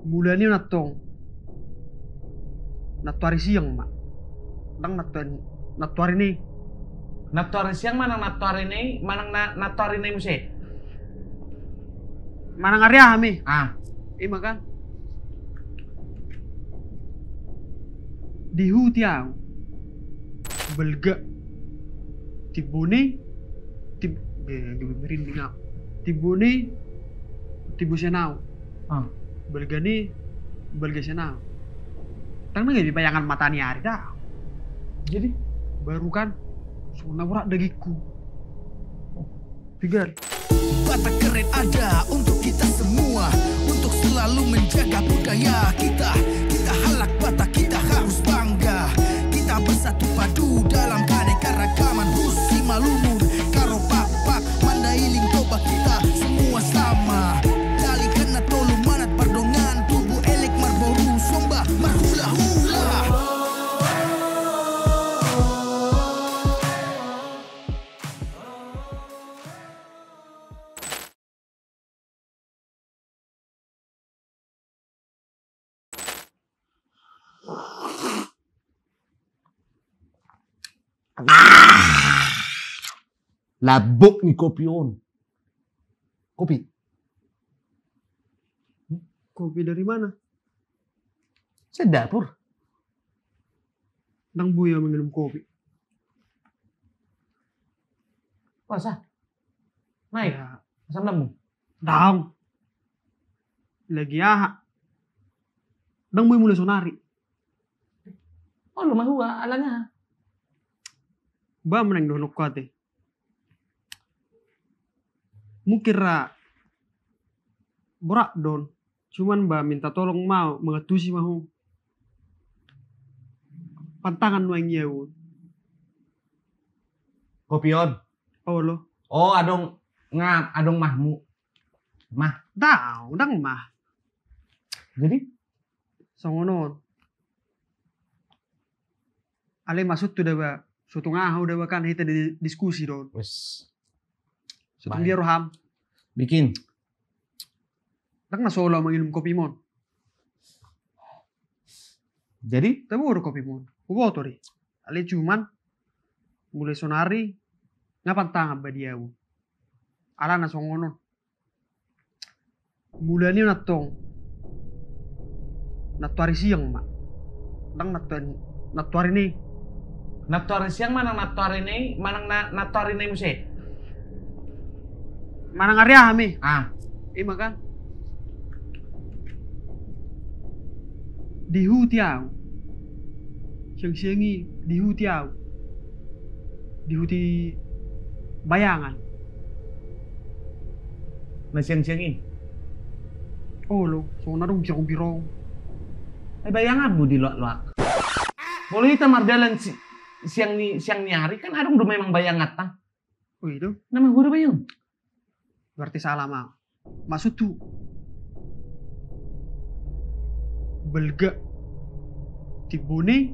Mulanya natong natuari siang mak, nang natuari ni, Natuari siang manang natuari ni, manang natuari ni musi. manang area kami, Ah, makan di hutiang, belga, tibuni, tib, merinding ako, tibuni, tibu senau, ah. belga ni, belga senau, tang nggak di bayangan mata ni hari dah, Jadi baru kan, suna urak dagiku, Figar. Batak keren ada untuk kita semua, untuk selalu menjaga budaya kita. Kita halak Batak, kita harus bangga. Kita bersatu padu dalam keanekaragaman. Husi Malumun, Karo Pak, Mandailing Toba, kita semua sama. Dali kena tolu manat pardongan, tubuh elek marboru somba marhula-hula. labok ni kopi on. Kopi. Kopi dari mana? Saya dapur. Nang buya minum kopi. Puasa. Naik. Ya, Asam lambung. daong. Lagi aha. Nang buya mulai sonari. Oh, lu mahua alanya. Ba menang donok kate. Mukira borak don. Cuman ba minta tolong mau mengetusi mau. Pantangan nuang yew. Kopi on. Oh lo. Oh, adong ngap, adong mahmu. Mah. Daong, dang mah. Jadi Songonon. Ale masuk tuh dah suatu ngahau dah kan kita diskusi don. wes Suatu Baik. dia roham. bikin. Dang na solo menginum kopi mon. Jadi Tapi udah kopi mon. Ubo to di. Ale cuman mulai sonari ngapan tangan ba dia u. Ala na songonon. Mulanya natong natuari siang mak. Dang natuari ni. natuari siang manang natuari ni, manang natuari ni musi. Manang area kami. Ah, Makan di hutiang. Siang-siangi di hutiang. Di huti bayangan. na siang-siangi. Oh lo, so narong birong-birong. Ay bayangan mo di luak-luak. Boleh kita mardalan siang ni hari kan adong do memang bayangat ta. Oh itu, Nama hura ba yun? berarti salah mah. Maksud tuh belga tibuni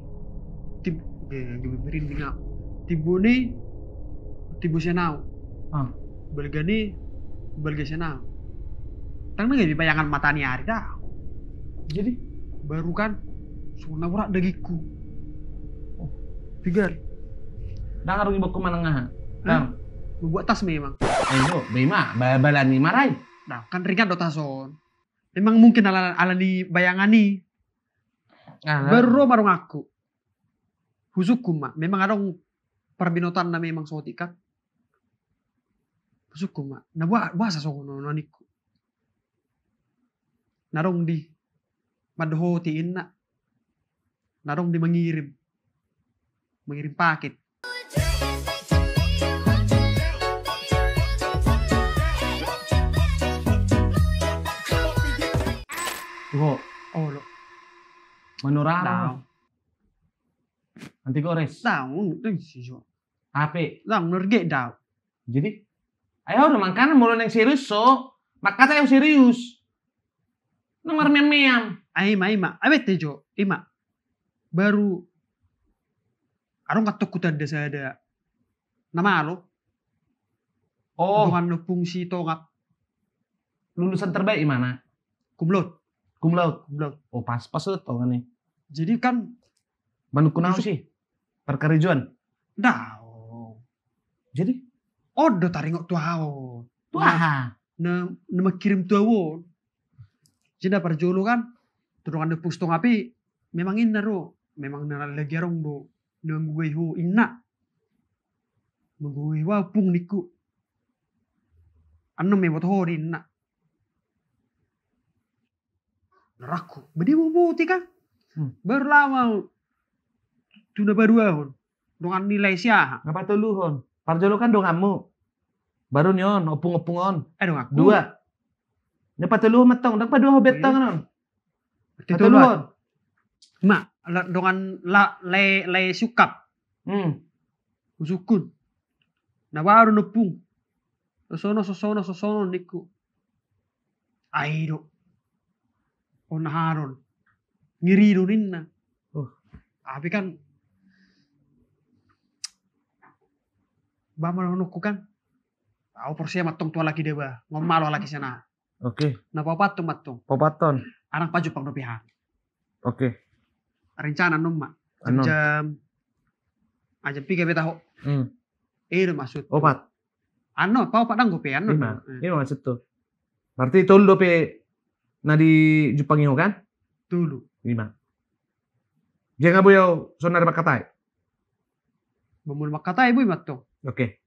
merinding ako. Tibuni tibu senau. Ah, Belga ni belga senau. Tang nggak di bayangan mata ni hari dah. jadi Baru kan suna urak dagiku. Figar, dah ngarung ibu ko manangahan. Dang. membuat tas memang. Ayo, bema, balan ni maray. Nah, kan ringan do tason. Memang mungkin ala di bayangan ni. Baru marung aku. Husukum mak, memang ada perbinotan na memang sotikat. Husukum mak, na bahasa songono naniku. Narong di madhotiin na. Narong di mengirim paket. Tuho, Oh lo, manurang. daw. Anti gores. Daw, siso. HP. Daw, nerge daw. Jadi, ayo udah makan mulai yang serius so. Maka tayo serius. Nang marmiam-miam. Ay ma, abet tejo, ima. Baru arong katakutan da sa da namalo. Oh, Dengan fungsi tongak lulusan terbaik mana? kumlot. Cum laude. Cum laude. Oh pas tuh kan nih. Jadi kan Manu kunau sih. Perkarijuan. dah. Jadi Odo taringok tuao. wah. Na makirim tuao. Jadi parjolo kan turungan de pustong api memang inna ro. Memang lagi arong do. Nangguwe ho inna. Mangguwe wapung niku. Ano me boto ho inna. Naraku. Bedi mo buti kan? Berlama. Tuna baru ahon. Dengan nilai siya. Ngapa tuluhon? Parjolo kan dongamu. Baru nyon opung-opungon. Dong aku. 2. Nyapa tuluhon matong. Dang pa 2 betang non. Tuluhon. Ma, dengan le sukap. Usukun. Na baru nepung. Sosono niku. Airo. Onaharon. Ngirido ninna. Tapi kan Bama ko kan. Ako porsiya matong tua lagi deba. Ngomalo lagi sana. Oke. Napapato matong. Papaton. Anang paju pang nopihan. Oke. Rencana numa. Anon. Jam 3 beta ho. Maksud. Opat. Ano, pau padang gope ano. 5. Ini maksud tuh. Berarti tolo pe na di Jepang yo kan? Dulu. 5. Jangan boyo sonar bakatay. Memul makata ibu matong. Oke.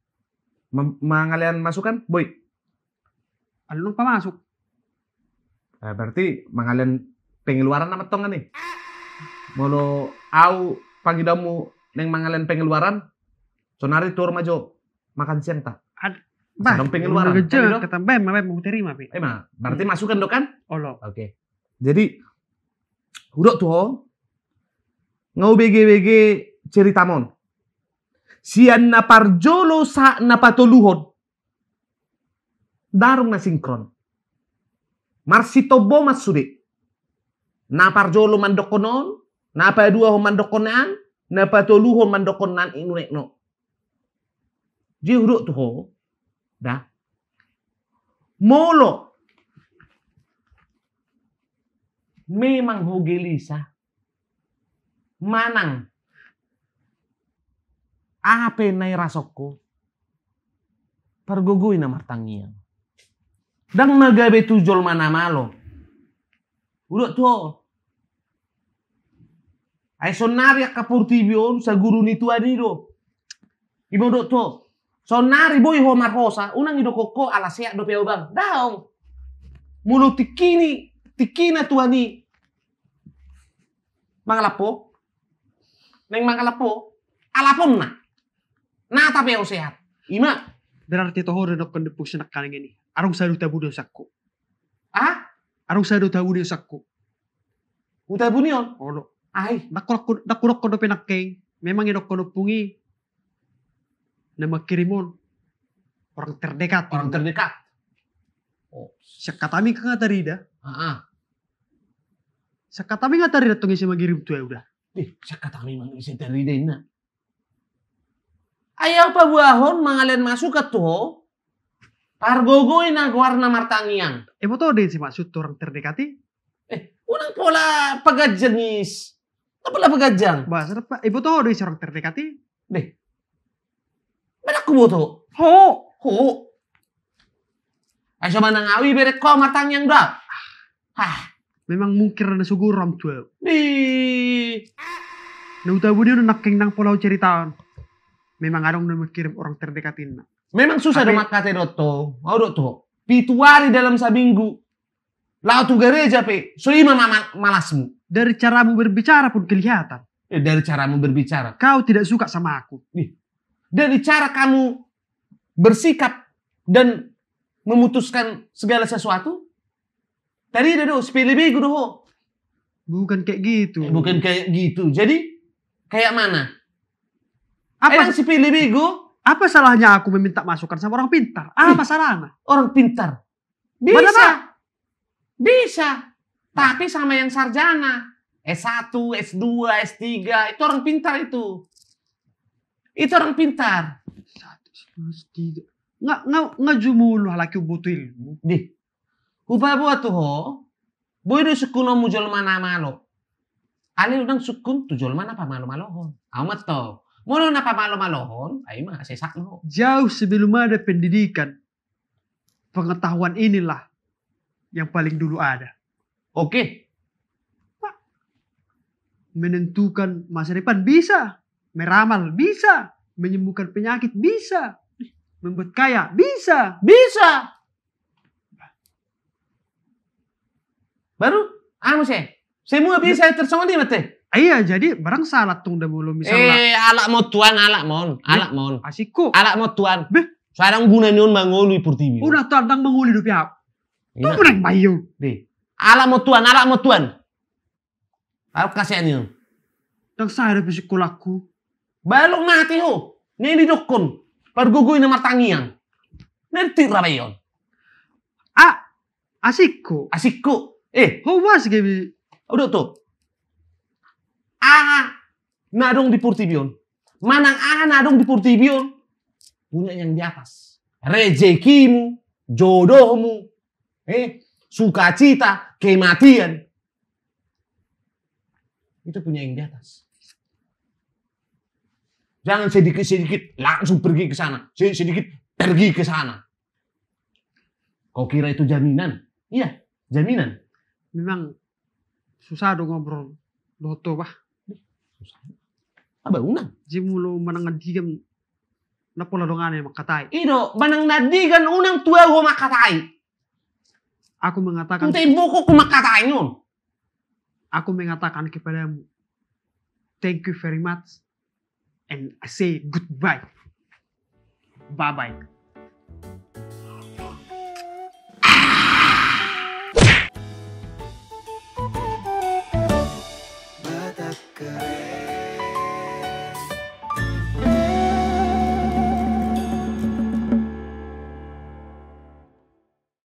Mangalian masukan, boy. Alun pamasok. Berarti mangalian pengeluaran na matong nih. Molo au pagidamu neng mangalian pengeluaran, sonari tur majo makan siang tak? Bah, Sedang pengeluaran. Kata bem, mau terima pi. Berarti masukan dok kan? Olo. Oke. Jadi udah tuh ngau BG ceritamon. Sian na parjolo sa na patuluhon. Darong na sinkron. Marsito bo masude. Na parjolo mandokonon, na padua ho mandokonan, na patuluhon mandokonan inunekno. Ji huruk tuh dah. Molo. Memang hogelisa. Manang. Apa nai rasoko? Pergugui na martangian. Dang nagabe tujol mana malo. Udah tuh. Ay sonari kapurtibion sa guru ni tuani do. Ibo do tuh. Sonari boy ho marhosa. Unang ido koko alasya do peo bang. Daong. Mulu tikina tuani. Mangalapo. Neng mangalapo. Alapon na. Nata peo sehat. Ima. Berarti toho rin ako kandapos na nakaling ini. Arong sado tabu do sakko. Ah? Arong sado tabu do sakko. Uta bunion. Olo. Ay. Nakurok ko do pinakking. Memang inok ko pungi. Na magkirimon. Orang terdekat. Orang terdekat. Oh. Sa katami ka nga tarida. Sa katami nga tarida itong isa magirim to ya udah. Sa katami man isa tarida na. Ayaw pa buahon mangalen masuk ke to. Pargogoy na warna martangiang. Mo to din si maksud to orang terdekati. Unang pola pagajangis. Apa pala pagajang? Bahasa apa? Ibu to din si orang terdekati. Deh. Badak ko boto. Ho. Ay sa manangawi beret ko martangiang dah. Memang mungkin na suguram to. Di. Nautabu dia udah naking nang pulau ceritaan. Memang arong na magkirim orang terdekatin na. Memang susah dong makate dotto. Mau dotto. Pituari dalam seminggu. Lau tu gereja pe. So ima malasmu. Dari caramu berbicara pun kelihatan. Dari caramu berbicara. Kau tidak suka sama aku. Dari cara kamu bersikap dan memutuskan segala sesuatu. Tadi ada sepele bego doh. Bukan kayak gitu. Bukan kayak gitu. Jadi kayak mana? Apa si pilih bego? Apa salahnya aku meminta masukan sama orang pintar? Apa salahnya? Orang pintar. Bisa. Bisa. Tapi sama yang sarjana. S1, S2, S3. Itu orang pintar itu. Itu orang pintar. S1, S3. Nga jumulu halaki butuh ilmu. Di. Upah buat tuh ho. Boy do sukuno mu jol mana malo. Ale udang sukun tu jol mana pa malo malohon. Amat to. Mono na pa malo malohon, ay mah sesak lo. Jauh sebelum ada pendidikan, pengetahuan inilah yang paling dulu ada. Oke. Menentukan masa depan bisa, meramal bisa, menyembuhkan penyakit bisa, membuat kaya bisa. Bisa. Baru anu sih. Semua bisa tersama di mate. Iya, jadi barang salah tung dah belum misalnya. Alak mo tuan, alak mon. Asiko. Alak mo tuan. Beh. Sarang guna nion mangolu purtibi. Udah tandang menguli do pihak. Ina. Tuh pernah bayu. Deh. Alak mo tuan. Alak kasihan nion. Tang saya ada psikolaku. Balok ngati ho. Nih di dokon. Pargugoy na matangiang. Nerti rabayon. Asiko. Asikko. Howas gibi. Udah tuh. Nadong di Purtibion. Manang nadong di Purtibion. Punya yang di atas. Rezekimu, jodohmu, sukacita, kematian. Itu punya yang di atas. Jangan sedikit-sedikit langsung pergi ke sana. Sedikit pergi ke sana. Kau kira itu jaminan? Iya, jaminan. Memang susah dong ngobrol. Doto bah. Susah. Apa unang? Jimulo manangadigam na pola dongane makatai. Ido, manang nadigan unang tua go makatai. Aku mengatakan. Untai buku ku makatai nun. Aku mengatakan kepadamu, thank you very much, and I say goodbye. Bye bye. Batak keren.